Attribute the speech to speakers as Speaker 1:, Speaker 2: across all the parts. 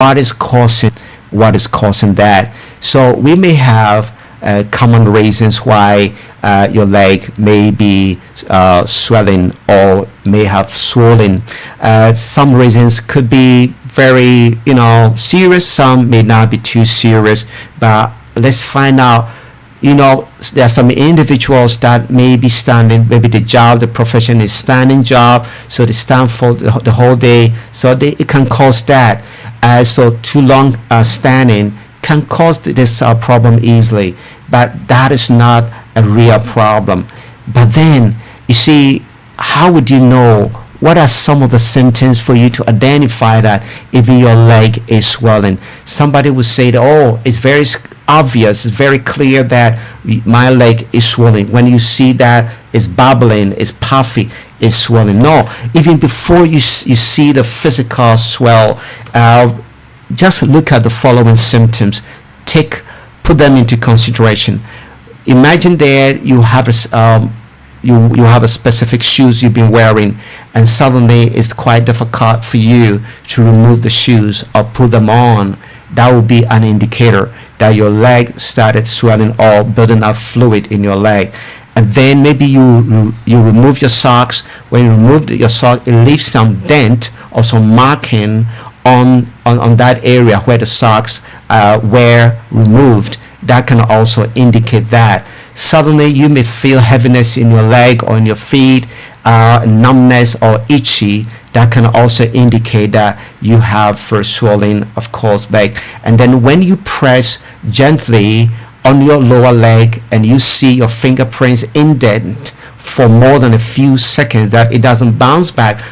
Speaker 1: what is causing that. So we may have common reasons why your leg may be swelling or may have swollen. Some reasons could be very serious, some may not be too serious, but let's find out. There are some individuals that may be standing, maybe the profession is standing job, so they stand for the whole day, so it can cause that. So too long standing can cause this problem easily, but that is not a real problem. But then, you see, how would you know? What are some of the symptoms for you to identify that even your leg is swelling? Somebody would say that, oh, it's very obvious, it's very clear that my leg is swelling. When you see that it's bubbling, it's puffy, it's swelling. No, even before you see the physical swell, just look at the following symptoms. Put them into consideration. Imagine that you have you have a specific shoes you've been wearing, and suddenly it's quite difficult for you to remove the shoes or put them on. That would be an indicator that your leg started swelling or building up fluid in your leg. And then maybe you remove your socks. When you remove your sock, it leaves some dent or some marking on that area where the socks were removed. That can also indicate that. Suddenly you may feel heaviness in your leg or in your feet, numbness or itchy. That can also indicate that you have first swelling, of course, leg. And then when you press gently on your lower leg and you see your fingerprints indent for more than a few seconds, that it doesn't bounce back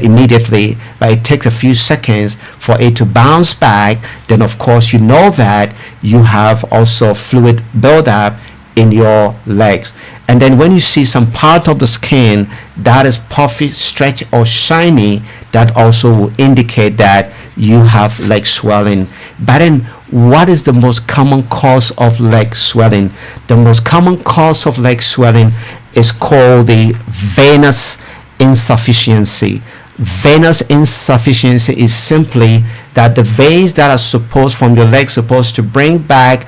Speaker 1: immediately, but it takes a few seconds for it to bounce back, then of course you know that you have also fluid buildup in your legs. And then when you see some part of the skin that is puffy, stretchy or shiny, that also will indicate that you have leg swelling. But then what is the most common cause of leg swelling? The most common cause of leg swelling is called the venous insufficiency. Venous insufficiency is simply that the veins that are supposed from your leg supposed to bring back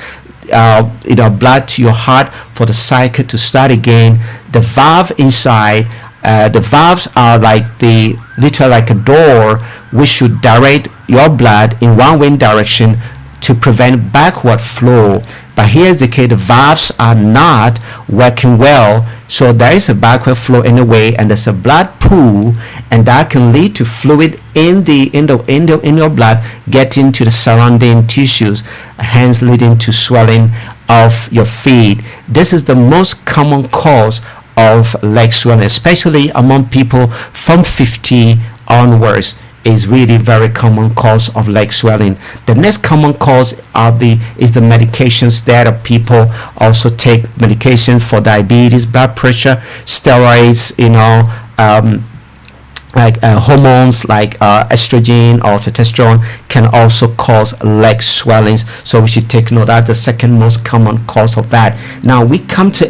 Speaker 1: blood to your heart for the cycle to start again. The valve inside, the valves are literally like a door which should direct your blood in one way direction to prevent backward flow. But here's the case: the valves are not working well, so there is a backward flow in a way, and there's a blood pool, and that can lead to fluid in your blood getting to the surrounding tissues, hence leading to swelling of your feet. This is the most common cause of leg swelling, especially among people from 50 onwards. Is really very common cause of leg swelling. The next common cause is the medications that people also take medications for diabetes, blood pressure, steroids, hormones like estrogen or testosterone can also cause leg swellings. So we should take note that the second most common cause of that. Now we come to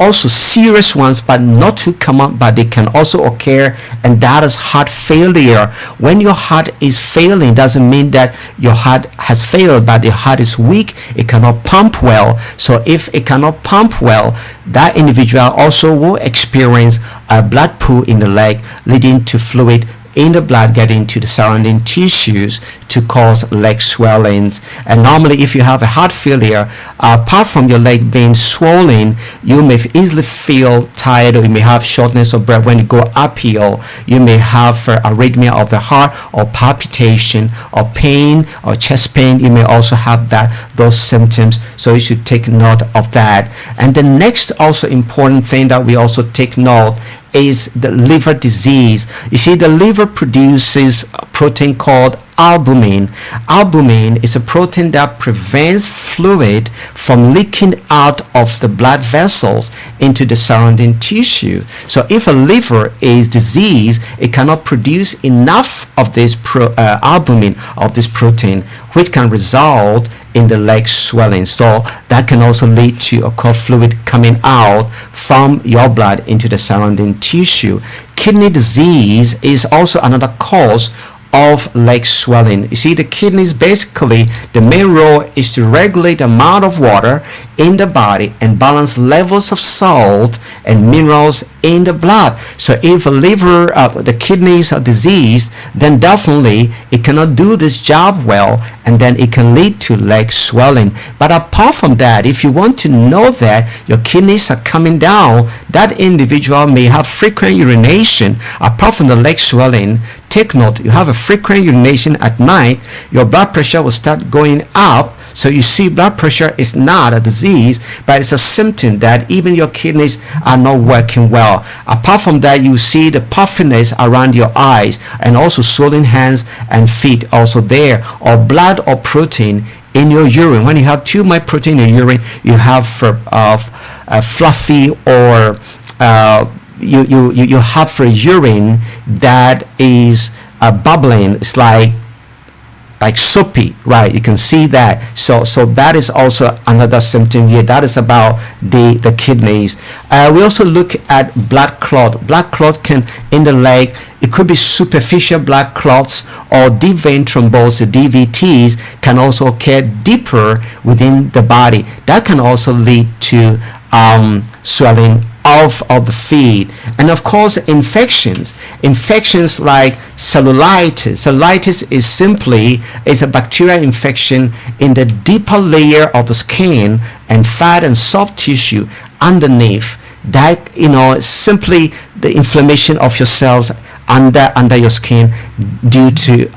Speaker 1: also serious ones, but not too common, but they can also occur, and that is heart failure. When your heart is failing, doesn't mean that your heart has failed, but the heart is weak, it cannot pump well. So if it cannot pump well, that individual also will experience a blood pool in the leg, leading to fluid in the blood getting to the surrounding tissues to cause leg swellings. And normally if you have a heart failure, apart from your leg being swollen, you may easily feel tired, or you may have shortness of breath when you go uphill. You may have arrhythmia of the heart, or palpitation, or pain, or chest pain. You may also have those symptoms, so you should take note of that. And the next also important thing that we also take note is the liver disease. You see, the liver produces a protein called albumin. Albumin is a protein that prevents fluid from leaking out of the blood vessels into the surrounding tissue. So if a liver is diseased, it cannot produce enough of this albumin, of this protein, which can result in the leg swelling. So that can also lead to fluid coming out from your blood into the surrounding tissue. Kidney disease is also another cause of leg swelling. You see, the kidneys, basically the main role is to regulate the amount of water in the body and balance levels of salt and minerals in the blood. So if the kidneys are diseased, then definitely it cannot do this job well, and then it can lead to leg swelling. But apart from that, if you want to know that your kidneys are coming down, that individual may have frequent urination. Apart from the leg swelling, take note, you have a frequent urination at night, your blood pressure will start going up. So you see, blood pressure is not a disease, but it's a symptom that even your kidneys are not working well. Apart from that, you see the puffiness around your eyes, and also swollen hands and feet also there, or blood or protein in your urine. When you have too much protein in your urine, you have fluffy, or you have a urine that is bubbling. It's like soapy, right? You can see that. So that is also another symptom here. That is about the kidneys. We also look at blood clot. Blood clot can in the leg. It could be superficial blood clots, or deep vein thrombosis, DVTs, can also occur deeper within the body. That can also lead to swelling of the feet. And of course, infections like cellulitis is a bacterial infection in the deeper layer of the skin and fat and soft tissue underneath. That, simply the inflammation of your cells under your skin due to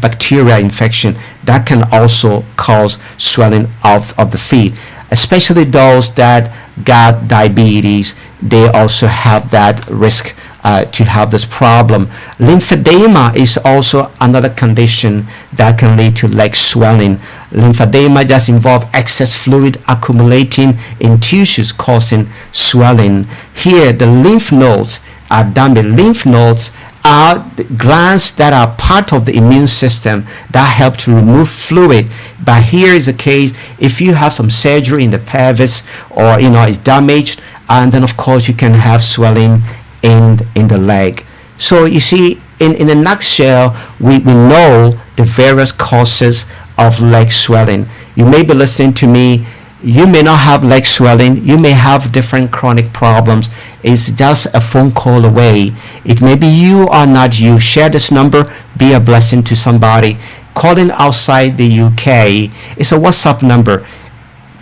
Speaker 1: bacterial infection. That can also cause swelling of the feet, especially those that got diabetes. They also have that risk to have this problem. Lymphedema is also another condition that can lead to leg swelling. Lymphedema just involves excess fluid accumulating in tissues, causing swelling. Here, the lymph nodes are damaged. Lymph nodes are the glands that are part of the immune system that help to remove fluid. But here is the case, if you have some surgery in the pelvis, or it's damaged, and then of course you can have swelling in the leg. So you see, in a nutshell, we know the various causes of leg swelling. You may be listening to me, you may not have leg swelling, you may have different chronic problems. It's just a phone call away. It may be you or not you. Share this number, be a blessing to somebody. Calling outside the UK, it's a WhatsApp number.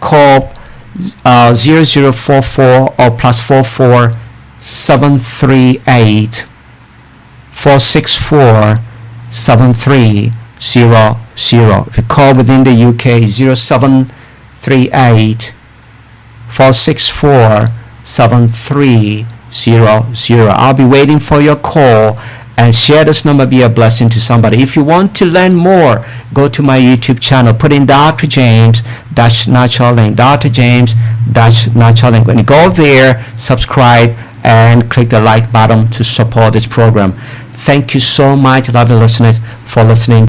Speaker 1: Call 0044 or +44 738 464 7300. If you call within the UK, 0738 464 7300. I'll be waiting for your call, and share this number, be a blessing to somebody. If you want to learn more, go to my YouTube channel, put in Dr. James Natural Link, Dr. James Natural Link. When you go there, subscribe and click the like button to support this program. Thank you so much, lovely listeners, for listening